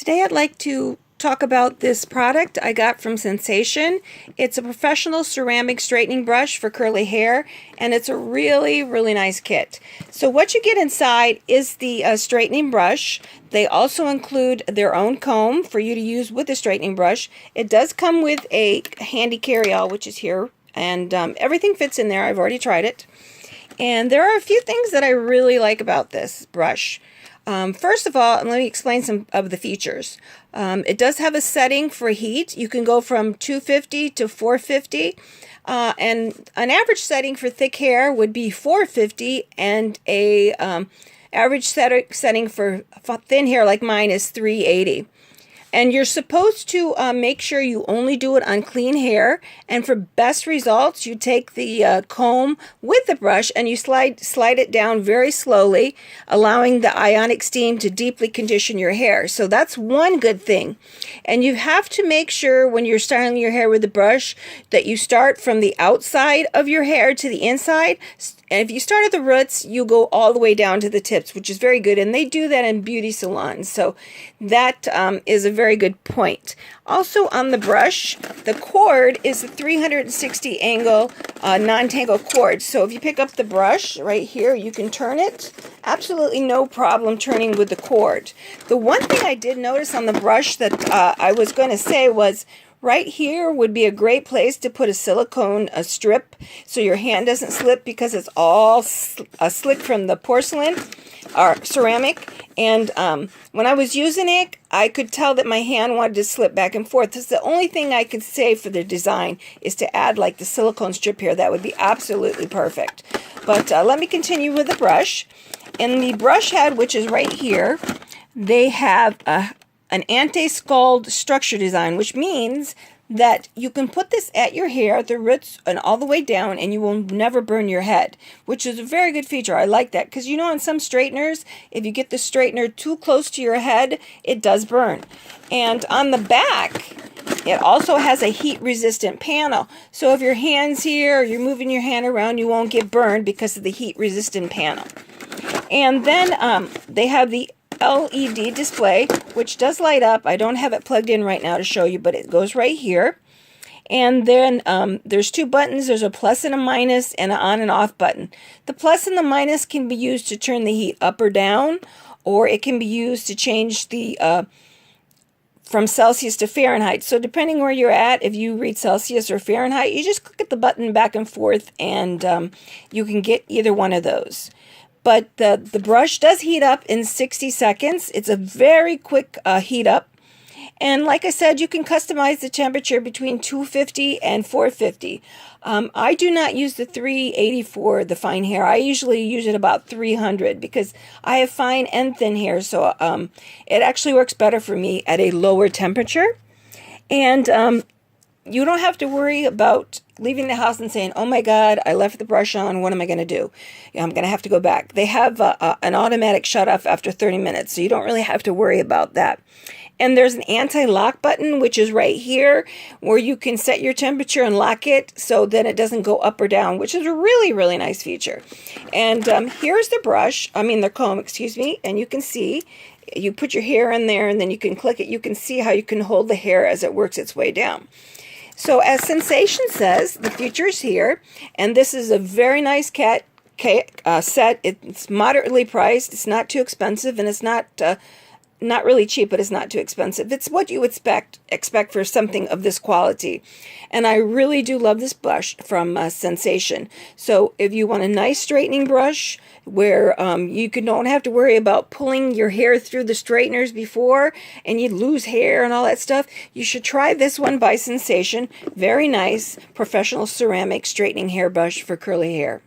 Today I'd like to talk about this product I got from Sensation. It's a professional ceramic straightening brush for curly hair, and it's a really nice kit. So what you get inside is the straightening brush. They also include their own comb for you to use with the straightening brush. It does come with a handy carry-all, which is here, and everything fits in there. I've already tried it. And there are a few things that I really like about this brush. First of all, let me explain some of the features. It does have a setting for heat. You can go from 250 to 450. And an average setting for thick hair would be 450, and a average setting for thin hair like mine is 380. And you're supposed to make sure you only do it on clean hair. And for best results, you take the comb with the brush and you slide it down very slowly, allowing the ionic steam to deeply condition your hair. So that's one good thing. And you have to make sure when you're styling your hair with the brush that you start from the outside of your hair to the inside. And if you start at the roots, you go all the way down to the tips, which is very good. And they do that in beauty salons. So that is a very good point. Also on the brush, the cord is a 360 angle non-tangle cord. So if you pick up the brush right here, you can turn it. Absolutely no problem turning with the cord. The one thing I did notice on the brush that I was going to say was, right here would be a great place to put a silicone strip so your hand doesn't slip, because it's all slick from the porcelain or ceramic. And when I was using it, I could tell that my hand wanted to slip back and forth. That's the only thing I could say for the design, is to add like the silicone strip here. That would be absolutely perfect. But let me continue with the brush. In the brush head, which is right here, they have an anti-scald structure design, which means that you can put this at your hair, at the roots, and all the way down, and you will never burn your head, which is a very good feature. I like that, because you know, on some straighteners, if you get the straightener too close to your head, it does burn. And on the back, it also has a heat-resistant panel. So if your hand's here, or you're moving your hand around, you won't get burned because of the heat-resistant panel. And then they have the LED display, which does light up. I don't have it plugged in right now to show you, but it goes right here. And then there's two buttons. There's a plus and a minus, and an on and off button. The plus and the minus can be used to turn the heat up or down, or it can be used to change the from Celsius to Fahrenheit. So depending where you're at, if you read Celsius or Fahrenheit, you just click the button back and forth, and you can get either one of those. But the brush does heat up in 60 seconds. It's a very quick heat up. And like I said, you can customize the temperature between 250 and 450. I do not use the 380 for the fine hair. I usually use it about 300 because I have fine and thin hair. So it actually works better for me at a lower temperature. And you don't have to worry about leaving the house and saying, oh my God, I left the brush on, what am I going to do? I'm going to have to go back. They have an automatic shut off after 30 minutes, so you don't really have to worry about that. And there's an anti-lock button, which is right here, where you can set your temperature and lock it so then it doesn't go up or down, which is a really nice feature. And here's the brush, the comb, excuse me, and you can see, you put your hair in there and then you can click it. You can see how you can hold the hair as it works its way down. So as Sensation says, the future is here, and this is a very nice set. It's moderately priced. It's not too expensive, and it's not really cheap, but it's not too expensive. It's what you expect for something of this quality. And I really do love this brush from Sensation. So if you want a nice straightening brush where you don't have to worry about pulling your hair through the straighteners before and you lose hair and all that stuff, you should try this one by Sensation. Very nice professional ceramic straightening hair brush for curly hair.